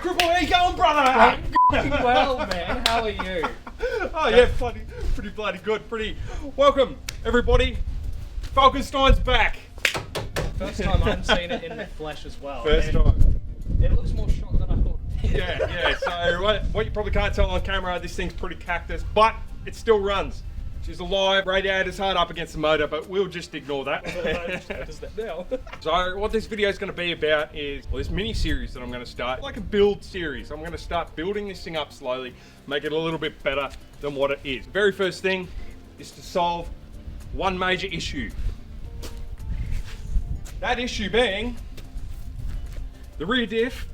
Cripple, how you going, brother? Well, man, how are you? Oh yeah, pretty bloody good. Welcome, everybody. FALCONSTEIN's back. First time I've seen it in the flesh as well. First time. It looks more shot than I thought. Yeah. So what you probably can't tell on camera, this thing's pretty cactus, but it still runs. She's alive, radiator's hard up against the motor, but we'll just ignore that. So what this video is going to be about is this mini series that I'm going to start, like a build series. I'm going to start building this thing up slowly, make it a little bit better than what it is. Very first thing is to solve one major issue. That issue being the rear diff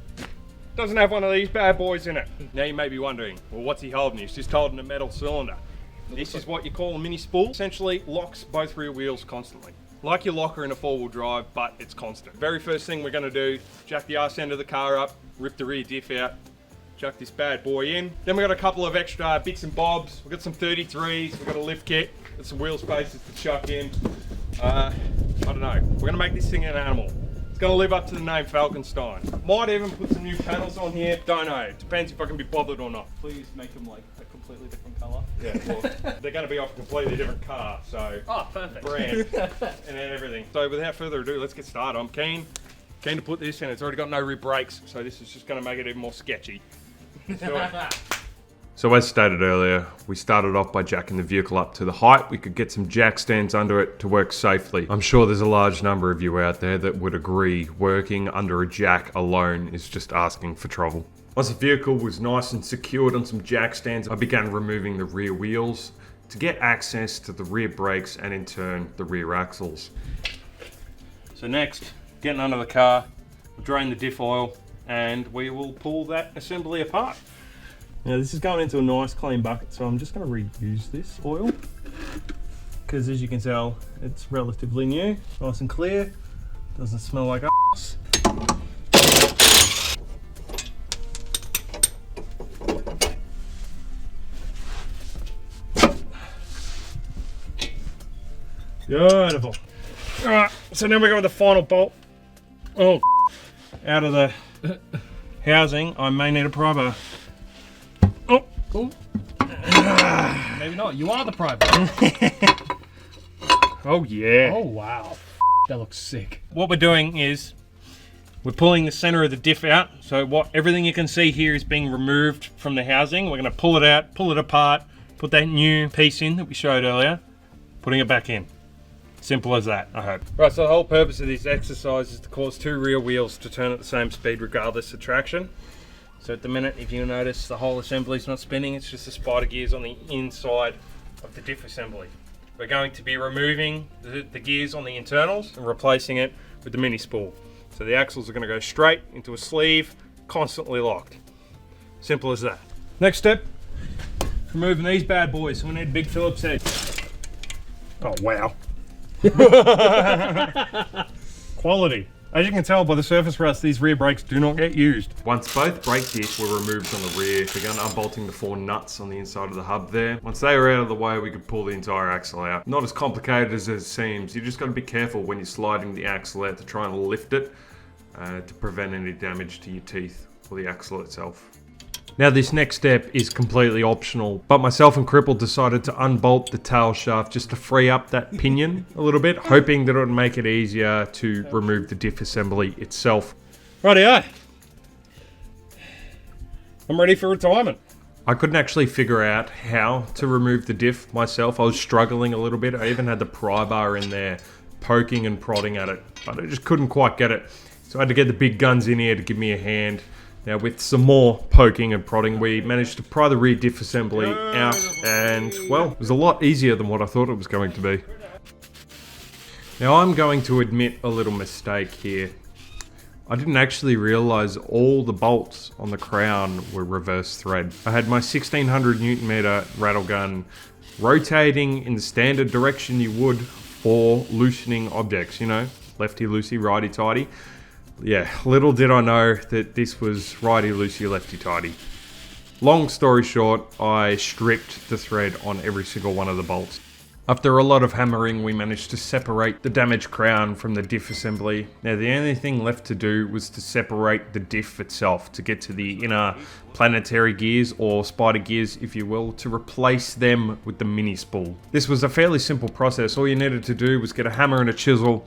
doesn't have one of these bad boys in it. Now you may be wondering, well, what's he holding? He's just holding a metal cylinder. This is what you call a mini spool. Essentially locks both rear wheels constantly. Like your locker in a four-wheel drive, but it's constant. Very first thing we're gonna do, jack the arse end of the car up, rip the rear diff out, chuck this bad boy in. Then we got a couple of extra bits and bobs. We've got some 33s, we've got a lift kit, got some wheel spaces to chuck in. I don't know, we're gonna make this thing an animal. It's gonna live up to the name FALCONSTEIN. Might even put some new panels on here, don't know. Depends if I can be bothered or not. Please make them like a completely different colour. Yeah, well, they're gonna be off a completely different car, so. Oh, perfect. Brand, and then everything. So without further ado, let's get started. I'm keen to put this in. It's already got no rear brakes, so this is just gonna make it even more sketchy. Let's do it. So as stated earlier, we started off by jacking the vehicle up to the height we could get some jack stands under it to work safely. I'm sure there's a large number of you out there that would agree working under a jack alone is just asking for trouble. Once the vehicle was nice and secured on some jack stands, I began removing the rear wheels to get access to the rear brakes and in turn the rear axles. So next, getting under the car, we'll drain the diff oil and we will pull that assembly apart. Now this is going into a nice clean bucket, so I'm just going to reuse this oil because as you can tell it's relatively new, nice and clear, doesn't smell like ass. Beautiful. Alright, so now we go with the final bolt. Oh, out of the housing, I may need a pry bar. Oh, Ooh. Maybe not. You are the private. Oh yeah. Oh wow. That looks sick. What we're doing is we're pulling the center of the diff out. So everything you can see here is being removed from the housing. We're going to pull it out, pull it apart, put that new piece in that we showed earlier, putting it back in. Simple as that, I hope. Right, so the whole purpose of this exercise is to cause two rear wheels to turn at the same speed regardless of traction. So at the minute, if you notice, the whole assembly is not spinning, it's just the spider gears on the inside of the diff assembly. We're going to be removing the gears on the internals and replacing it with the mini spool. So the axles are going to go straight into a sleeve, constantly locked. Simple as that. Next step, removing these bad boys. So we need a big Phillips head. Oh wow. Quality. As you can tell by the surface rust, these rear brakes do not get used. Once both brake discs were removed on the rear, we began unbolting the four nuts on the inside of the hub there. Once they were out of the way, we could pull the entire axle out. Not as complicated as it seems. You just got to be careful when you're sliding the axle out to try and lift it to prevent any damage to your teeth or the axle itself. Now this next step is completely optional, but myself and Cripple decided to unbolt the tail shaft just to free up that pinion a little bit, hoping that it would make it easier to remove the diff assembly itself. Rightio. I'm ready for retirement. I couldn't actually figure out how to remove the diff myself. I was struggling a little bit. I even had the pry bar in there poking and prodding at it, but I just couldn't quite get it. So I had to get the big guns in here to give me a hand. Now with some more poking and prodding, we managed to pry the rear diff assembly out and, well, it was a lot easier than what I thought it was going to be. Now I'm going to admit a little mistake here. I didn't actually realise all the bolts on the crown were reverse thread. I had my 1600 Newton meter rattle gun rotating in the standard direction you would for loosening objects, you know, lefty loosey, righty tighty. Yeah, little did I know that this was righty loosey, lefty tighty. Long story short, I stripped the thread on every single one of the bolts. After a lot of hammering, we managed to separate the damaged crown from the diff assembly. Now the only thing left to do was to separate the diff itself to get to the inner planetary gears, or spider gears if you will, to replace them with the mini spool. This was a fairly simple process. All you needed to do was get a hammer and a chisel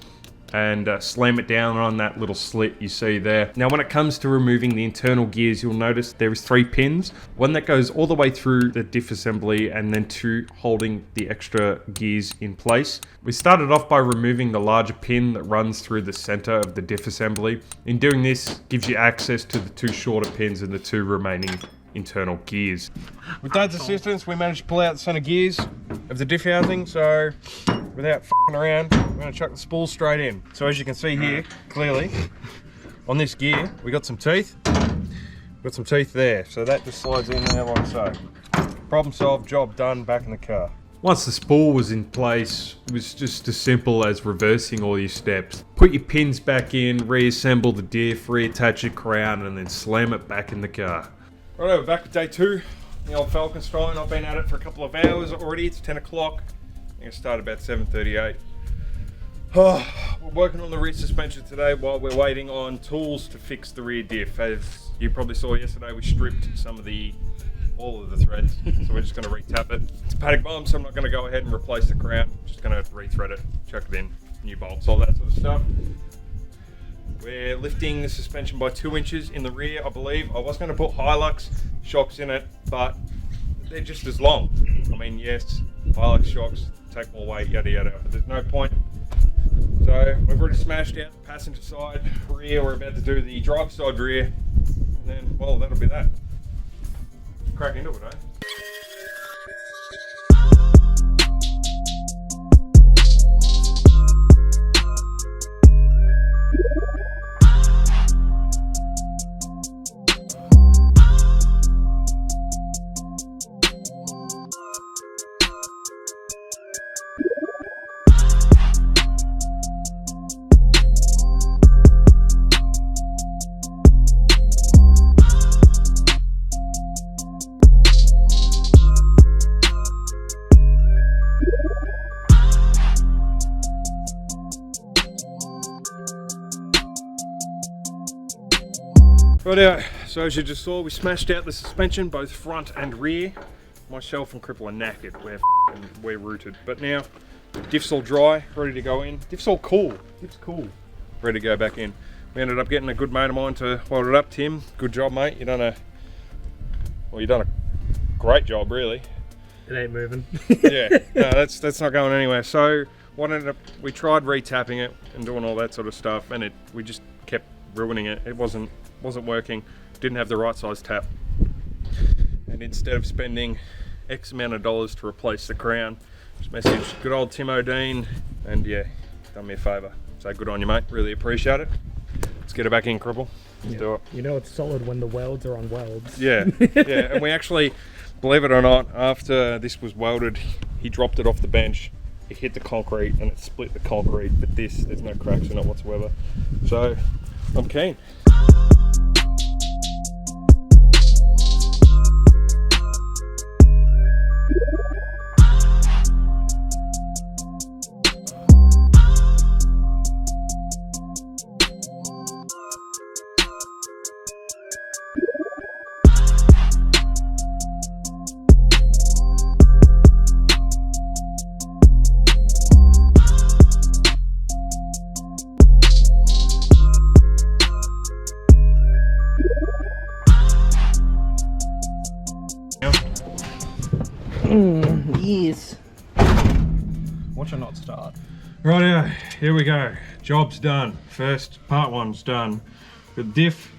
and slam it down on that little slit you see there. Now when it comes to removing the internal gears, you'll notice there is 3 pins. One that goes all the way through the diff assembly, and then 2 holding the extra gears in place. We started off by removing the larger pin that runs through the center of the diff assembly. In doing this, gives you access to the 2 shorter pins and the 2 remaining internal gears. With Dad's assistance, we managed to pull out the center gears of the diff housing, so without f***ing around, we're going to chuck the spool straight in. So as you can see here, clearly, on this gear, we got some teeth. Got some teeth there, so that just slides in there like so. Problem solved, job done, back in the car. Once the spool was in place, it was just as simple as reversing all your steps. Put your pins back in, reassemble the diff, reattach your crown, and then slam it back in the car. Right, we're back with day 2. The old FALCONSTEIN. I've been at it for a couple of hours already. It's 10 o'clock. I think I started about 7:38. We're working on the rear suspension today while we're waiting on tools to fix the rear diff. As you probably saw yesterday, we stripped all of the threads, so we're just going to re-tap it. It's a paddock bomb, so I'm not going to go ahead and replace the crown. I'm just going to re-thread it, chuck it in, new bolts, all that sort of stuff. We're lifting the suspension by 2 inches in the rear, I believe. I was going to put Hilux shocks in it, but they're just as long. I mean, yes, Hilux shocks take more weight, yada yada, but there's no point. So we've already smashed out the passenger side rear. We're about to do the driver side rear, and then, well, that'll be that. Crack into it, eh? Right, so as you just saw, we smashed out the suspension, both front and rear. Myself and Cripple are knackered, we're rooted. But now, diff's all dry, ready to go in. Diff's all cool, diff's cool. Ready to go back in. We ended up getting a good mate of mine to weld it up. Tim, good job mate, you've done a great job really. It ain't moving. Yeah, no, that's not going anywhere. So we tried re-tapping it and doing all that sort of stuff, and we just kept ruining it. It wasn't working, didn't have the right size tap. And instead of spending X amount of dollars to replace the crown, just messaged good old Tim O'Dean, and yeah, done me a favour. So good on you mate, really appreciate it. Let's get it back in, Cripple. Let's do it. You know it's solid when the welds are on welds. Yeah, yeah, and we actually, believe it or not, after this was welded, he dropped it off the bench, it hit the concrete and it split the concrete, but there's no cracks in it whatsoever. So, I'm keen. Yes. Watch it not start. Right, here we go. Job's done. First part 1's done. The diff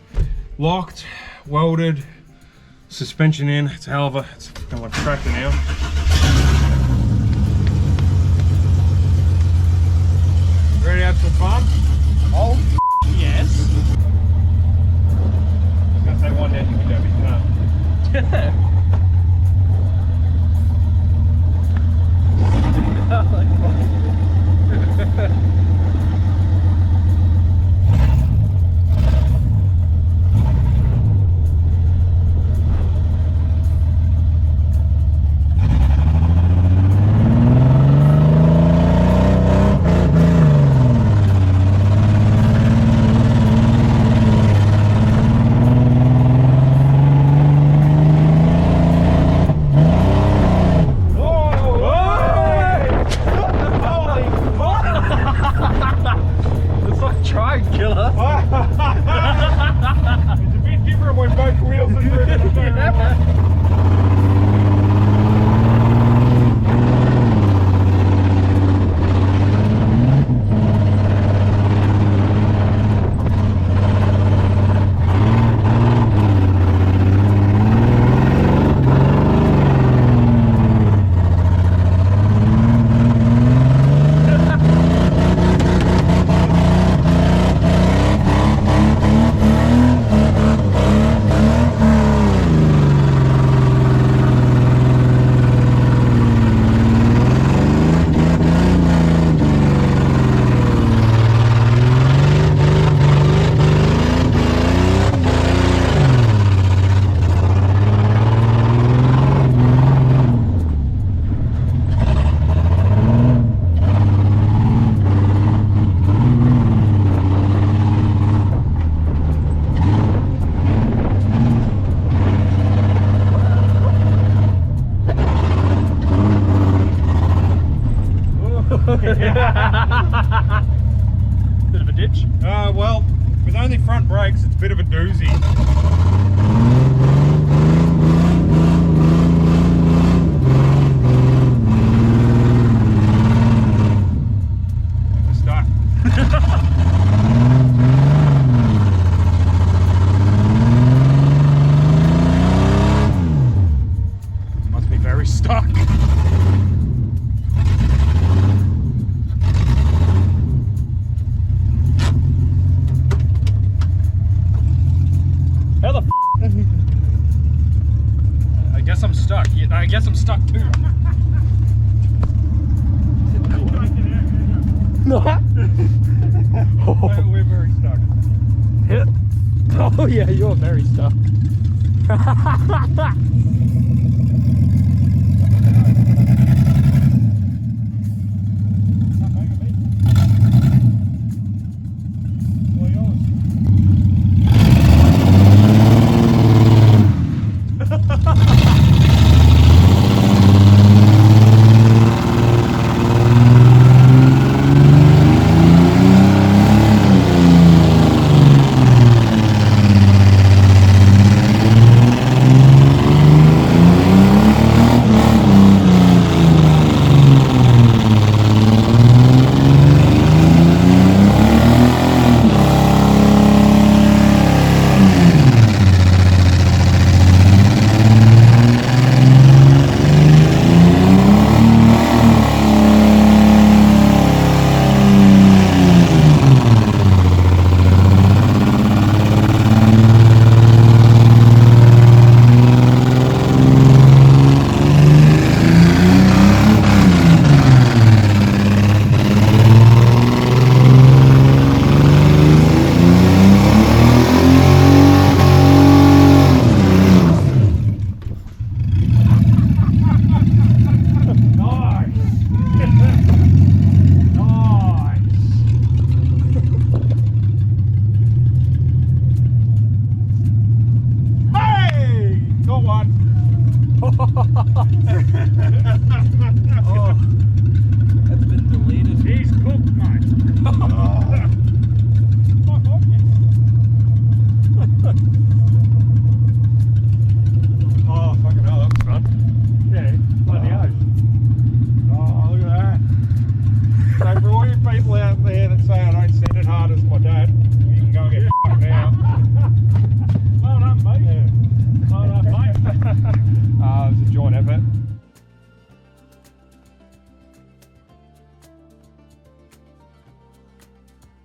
locked, welded, suspension in. It's a hell of it's kind of like a tractor now. Ready to have some fun? Oh, yes. I was going to say one hand you can do it, but you can't. Bit of a ditch. Well, with only front brakes, it's a bit of a doozy. We're stuck. Must be very stuck. How the f? I guess I'm stuck. Yeah, I guess I'm stuck too. We're very stuck. Oh yeah, you're very stuck. people out there that say